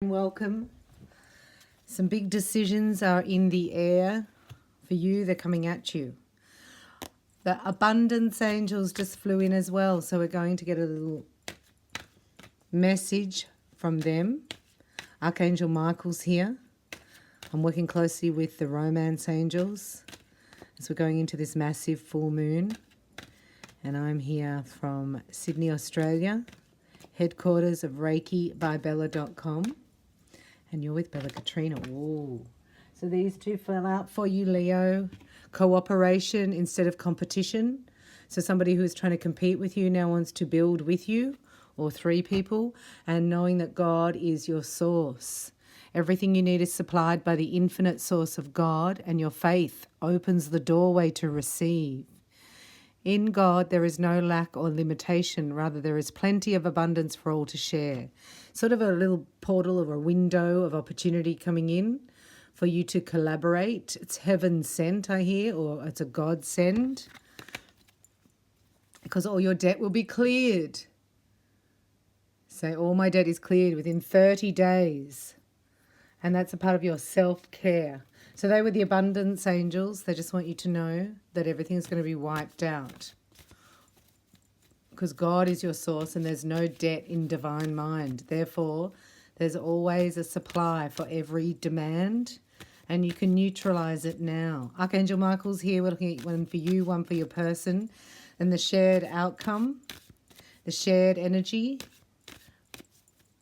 and welcome. Some big decisions are in the air for you. They're coming at you. The abundance angels just flew in as well, so we're going to get a little message from them. Archangel Michael's here. I'm working closely with the romance angels as we're going into this massive full moon. And I'm here from Sydney, Australia, headquarters of ReikiByBella.com. And you're with Bella Katrina. Ooh. So these two fell out for you, Leo. Cooperation instead of competition. So somebody who is trying to compete with you now wants to build with you, or three people, and knowing that God is your source. Everything you need is supplied by the infinite source of God, and your faith opens the doorway to receive. In God, there is no lack or limitation. Rather, there is plenty of abundance for all to share. Sort of a little portal or a window of opportunity coming in for you to collaborate. It's heaven sent, I hear, or it's a God send. Because all your debt will be cleared. Say, all my debt is cleared within 30 days. And that's a part of your self-care. So they were the abundance angels. They just want you to know that everything's going to be wiped out. Because God is your source and there's no debt in divine mind. Therefore, there's always a supply for every demand. And you can neutralize it now. Archangel Michael's here. We're looking at one for you, one for your person. And the shared outcome, the shared energy.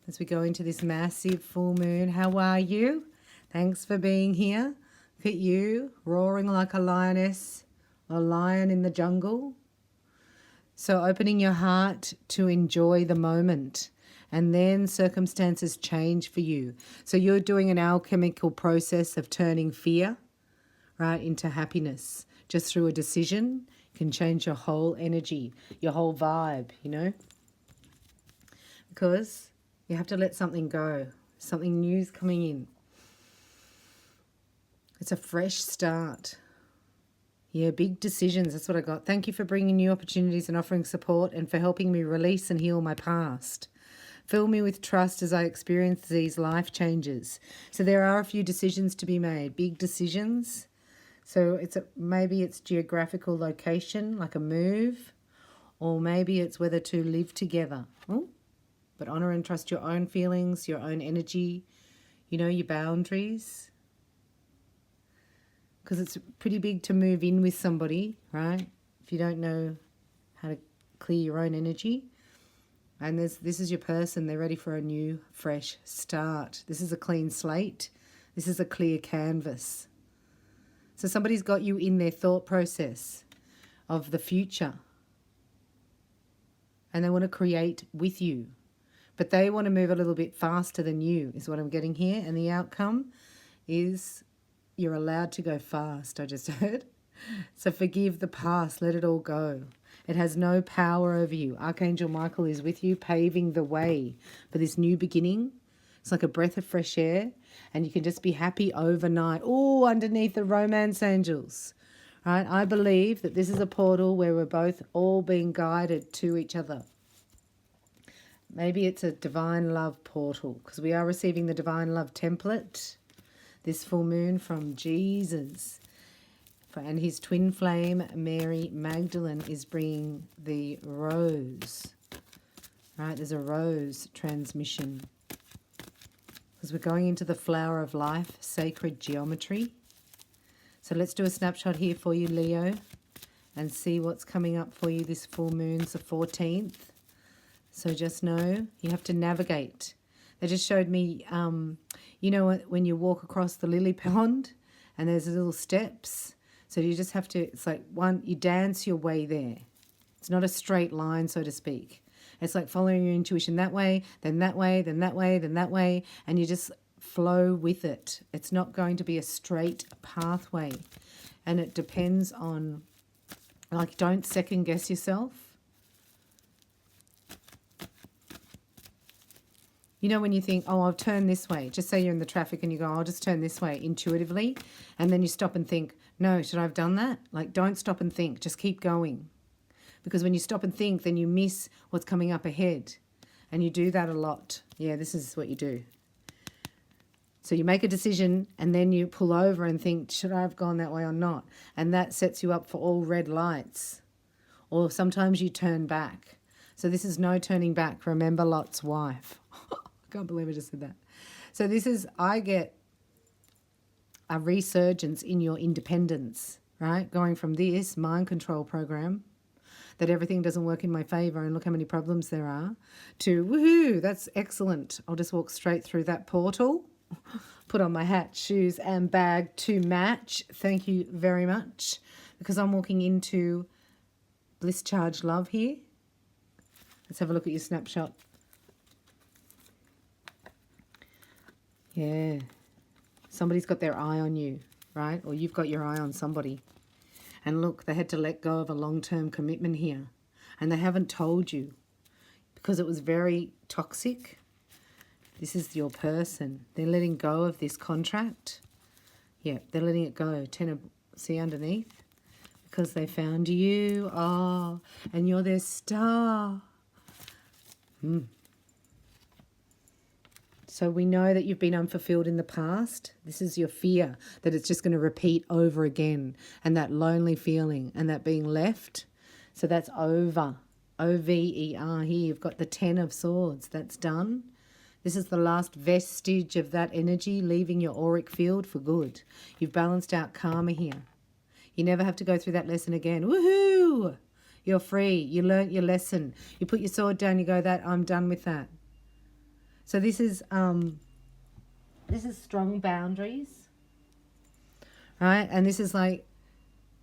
As we go into this massive full moon. How are you? Thanks for being here. Look at you, roaring like a lioness or lion in the jungle. So opening your heart to enjoy the moment, and then circumstances change for you. So you're doing an alchemical process of turning fear, right, into happiness. Just through a decision can change your whole energy, your whole vibe, you know. Because you have to let something go. Something new's coming in. It's a fresh start. Yeah, big decisions. That's what I got. Thank you for bringing new opportunities and offering support and for helping me release and heal my past. Fill me with trust as I experience these life changes. So there are a few decisions to be made, big decisions. So maybe it's geographical location, like a move, or maybe it's whether to live together. Ooh. But honor and trust your own feelings, your own energy, you know, your boundaries. Because it's pretty big to move in with somebody, right? If you don't know how to clear your own energy. And this is your person. They're ready for a new, fresh start. This is a clean slate. This is a clear canvas. So somebody's got you in their thought process of the future. And they want to create with you. But they want to move a little bit faster than you, is what I'm getting here. And the outcome is you're allowed to go fast, I just heard. So forgive the past, let it all go. It has no power over you. Archangel Michael is with you, paving the way for this new beginning. It's like a breath of fresh air, and you can just be happy overnight. Oh, underneath the romance angels. Right? I believe that this is a portal where we're both all being guided to each other. Maybe it's a divine love portal, because we are receiving the divine love template this full moon from Jesus. And his twin flame, Mary Magdalene, is bringing the rose. Right, there's a rose transmission. Because we're going into the flower of life, sacred geometry. So let's do a snapshot here for you, Leo, and see what's coming up for you this full moon's the 14th. So just know you have to navigate. They just showed me, you know, when you walk across the lily pond and there's little steps. So you just have to, it's like you dance your way there. It's not a straight line, so to speak. It's like following your intuition that way, then that way, then that way, then that way. And you just flow with it. It's not going to be a straight pathway. And it depends on, like, don't second guess yourself. You know, when you think, oh, I'll turn this way. Just say you're in the traffic and you go, I'll just turn this way intuitively. And then you stop and think, no, should I have done that? Like, don't stop and think. Just keep going. Because when you stop and think, then you miss what's coming up ahead. And you do that a lot. Yeah, this is what you do. So you make a decision and then you pull over and think, should I have gone that way or not? And that sets you up for all red lights. Or sometimes you turn back. So this is no turning back. Remember Lot's wife. I can't believe I just said that. So this is, I get a resurgence in your independence, right? Going from this mind control program, that everything doesn't work in my favor and look how many problems there are, to woohoo, that's excellent. I'll just walk straight through that portal, put on my hat, shoes and bag to match. Thank you very much. Because I'm walking into bliss charged love here. Let's have a look at your snapshot. Yeah. Somebody's got their eye on you, right? Or you've got your eye on somebody. And look, they had to let go of a long-term commitment here. And they haven't told you because it was very toxic. This is your person. They're letting go of this contract. Yeah, they're letting it go. See underneath? Because they found you. Oh, and you're their star. So we know that you've been unfulfilled in the past. This is your fear that it's just going to repeat over again, and that lonely feeling and that being left. So that's over. O-V-E-R here. You've got the 10 of Swords. That's done. This is the last vestige of that energy leaving your auric field for good. You've balanced out karma here. You never have to go through that lesson again. Woohoo! You're free. You learnt your lesson. You put your sword down, you go, I'm done with that. So this is strong boundaries, right? And this is like,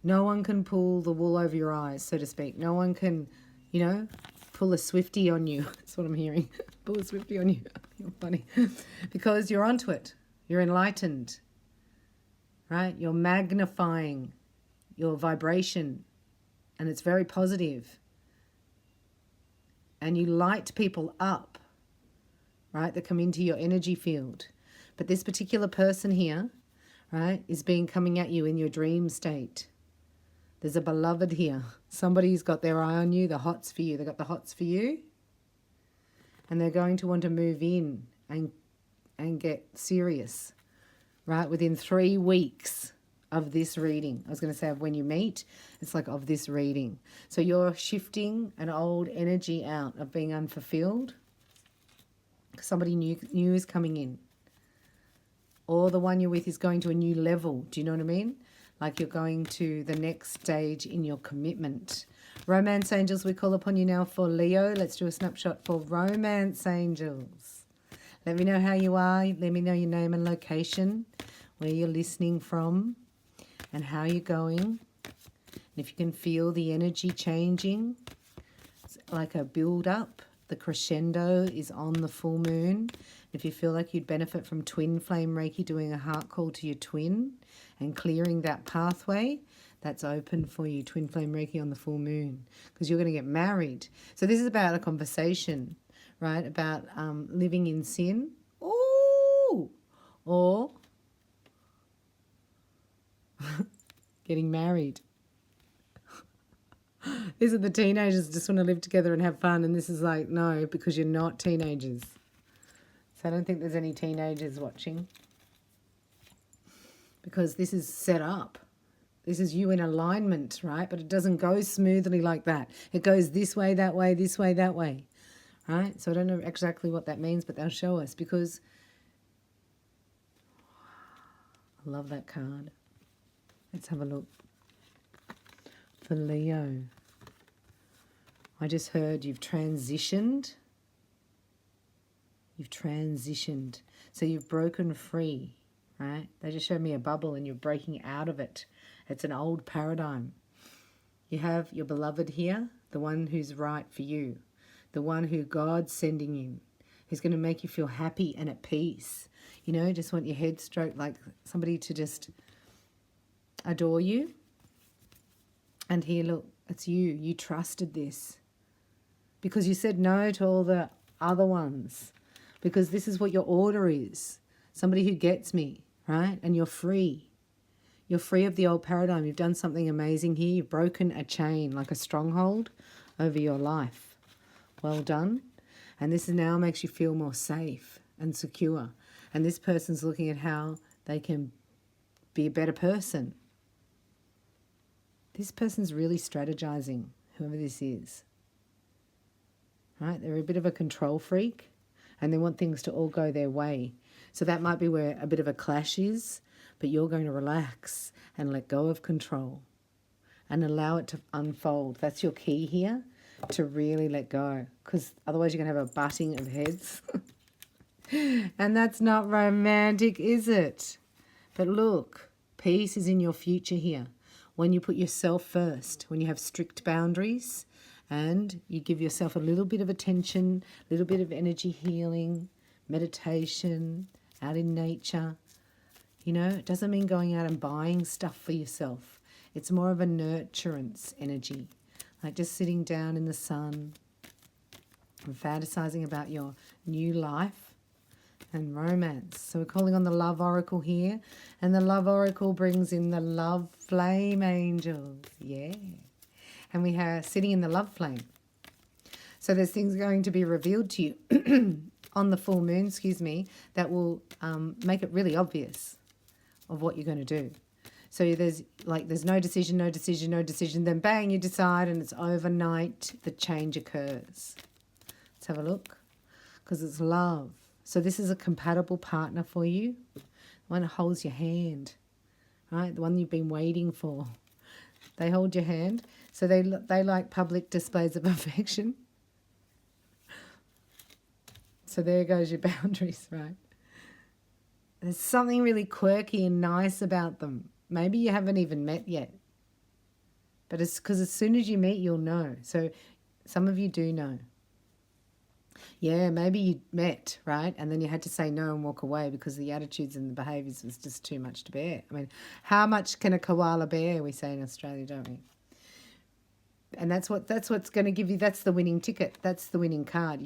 no one can pull the wool over your eyes, so to speak. No one can, pull a Swiftie on you. That's what I'm hearing. Pull a Swiftie on you. You're funny. Because you're onto it. You're enlightened, right? You're magnifying your vibration, and it's very positive. And you light people up, right, that come into your energy field. But this particular person here, right, is coming at you in your dream state. There's a beloved here. Somebody's got their eye on you, the hots for you. They've got the hots for you. And they're going to want to move in and get serious, right, within 3 weeks of this reading. I was going to say of when you meet, it's like of this reading. So you're shifting an old energy out of being unfulfilled. Somebody new is coming in. Or the one you're with is going to a new level. Do you know what I mean? Like you're going to the next stage in your commitment. Romance angels, we call upon you now for Leo. Let's do a snapshot for romance angels. Let me know how you are. Let me know your name and location, where you're listening from, and how you're going. And if you can feel the energy changing, it's like a build-up. The crescendo is on the full moon. If you feel like you'd benefit from twin flame Reiki, doing a heart call to your twin and clearing that pathway, that's open for you, twin flame Reiki on the full moon, because you're going to get married. So this is about a conversation, right, about living in sin. Ooh! Or getting married. These are the teenagers that just want to live together and have fun, and this is like, no, because you're not teenagers. So I don't think there's any teenagers watching, because this is set up. This is you in alignment, right? But it doesn't go smoothly like that. It goes this way, that way, this way, that way, right? So I don't know exactly what that means, but they'll show us, because I love that card. Let's have a look. For Leo, I just heard you've transitioned. You've transitioned. So you've broken free, right? They just showed me a bubble and you're breaking out of it. It's an old paradigm. You have your beloved here, the one who's right for you, the one who God's sending in, who's going to make you feel happy and at peace. Just want your head stroked, like somebody to just adore you. And here, look, it's you. You trusted this because you said no to all the other ones, because this is what your order is. Somebody who gets me, right? And you're free. You're free of the old paradigm. You've done something amazing here. You've broken a chain, like a stronghold over your life. Well done. And this now makes you feel more safe and secure. And this person's looking at how they can be a better person. This person's really strategizing, whoever this is. Right? They're a bit of a control freak and they want things to all go their way. So that might be where a bit of a clash is, but you're going to relax and let go of control and allow it to unfold. That's your key here, to really let go, because otherwise you're going to have a butting of heads. And that's not romantic, is it? But look, peace is in your future here. When you put yourself first, when you have strict boundaries and you give yourself a little bit of attention, a little bit of energy healing, meditation, out in nature. You know, it doesn't mean going out and buying stuff for yourself. It's more of a nurturance energy, like just sitting down in the sun and fantasizing about your new life and romance. So we're calling on the love oracle here, and the love oracle brings in the love flame angels. Yeah. And we are sitting in the love flame. So there's things going to be revealed to you on the full moon, that will make it really obvious of what you're going to do. So there's no decision, no decision, no decision. Then bang, you decide, and it's overnight the change occurs. Let's have a look, because it's love. So this is a compatible partner for you, the one that holds your hand, right? The one you've been waiting for. They hold your hand. So they like public displays of affection. So there goes your boundaries, right? There's something really quirky and nice about them. Maybe you haven't even met yet. But it's because as soon as you meet, you'll know. So some of you do know. Yeah, maybe you met, right? And then you had to say no and walk away because the attitudes and the behaviours was just too much to bear. I mean, how much can a koala bear, we say in Australia, don't we? And that's what's going to give you, that's the winning ticket. That's the winning card.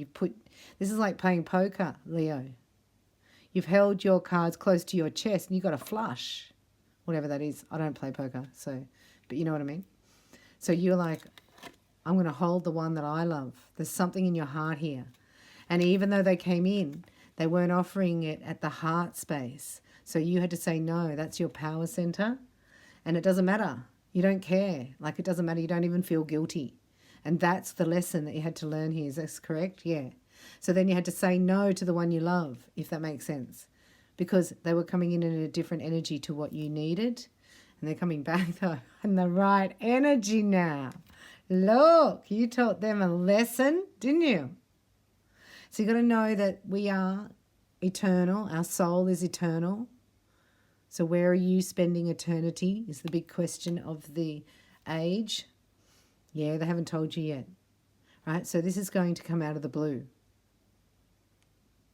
This is like playing poker, Leo. You've held your cards close to your chest and you got a flush, whatever that is. I don't play poker, but you know what I mean? So you're like, I'm going to hold the one that I love. There's something in your heart here. And even though they came in, they weren't offering it at the heart space. So you had to say no. That's your power center. And it doesn't matter. You don't care. Like, it doesn't matter. You don't even feel guilty. And that's the lesson that you had to learn here. Is this correct? Yeah. So then you had to say no to the one you love, if that makes sense. Because they were coming in a different energy to what you needed. And they're coming back, though, in the right energy now. Look, you taught them a lesson, didn't you? So you got to know that we are eternal. Our soul is eternal. So where are you spending eternity is the big question of the age. Yeah, they haven't told you yet. Right? So this is going to come out of the blue.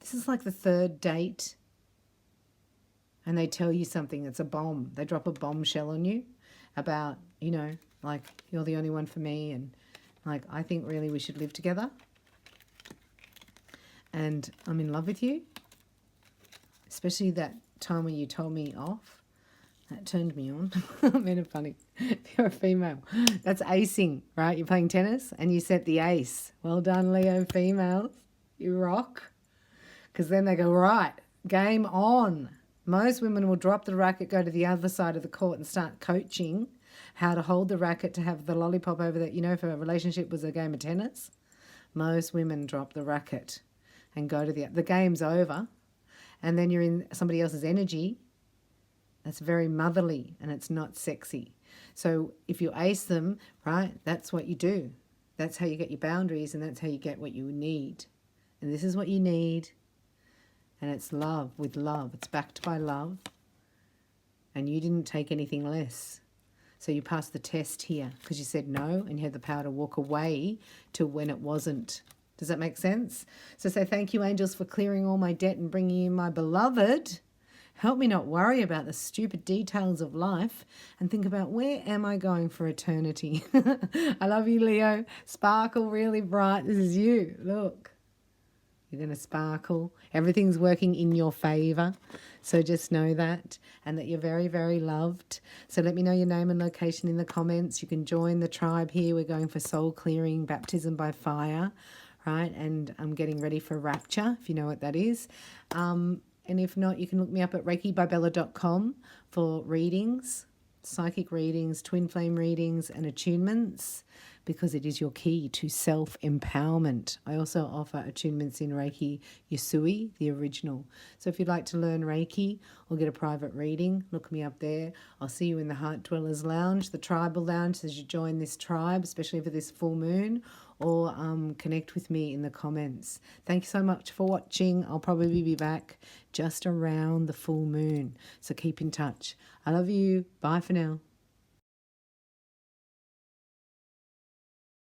This is like the third date. And they tell you something that's a bomb. They drop a bombshell on you about, like, you're the only one for me. And like, I think really we should live together. And I'm in love with you. Especially that time when you told me off. That turned me on. I mean, it's funny. If you're a female. That's acing, right? You're playing tennis and you set the ace. Well done, Leo females. You rock. Because then they go, right, game on. Most women will drop the racket, go to the other side of the court and start coaching how to hold the racket to have the lollipop over that. If a relationship was a game of tennis, most women drop the racket and go to the game's over. And then you're in somebody else's energy. That's very motherly and it's not sexy. So if you ace them, right, that's what you do. That's how you get your boundaries and that's how you get what you need. And this is what you need. And it's love with love. It's backed by love. And you didn't take anything less. So you passed the test here because you said no and you had the power to walk away to when it wasn't. Does that make sense? So say thank you, angels, for clearing all my debt and bringing in my beloved. Help me not worry about the stupid details of life and think about where am I going for eternity. I love you, Leo. Sparkle really bright. This is you. Look. You're going to sparkle. Everything's working in your favour. So just know that and that you're very, very loved. So let me know your name and location in the comments. You can join the tribe here. We're going for soul clearing, baptism by fire, right? And I'm getting ready for rapture, if you know what that is. And if not, you can look me up at reikibybella.com for readings, psychic readings, twin flame readings, and attunements, because it is your key to self-empowerment. I also offer attunements in Reiki Yusui, the original. So if you'd like to learn Reiki or get a private reading, look me up there. I'll see you in the Heart Dwellers Lounge, the Tribal Lounge, as you join this tribe, especially for this full moon, or connect with me in the comments. Thank you so much for watching. I'll probably be back just around the full moon, so keep in touch. I love you. Bye for now.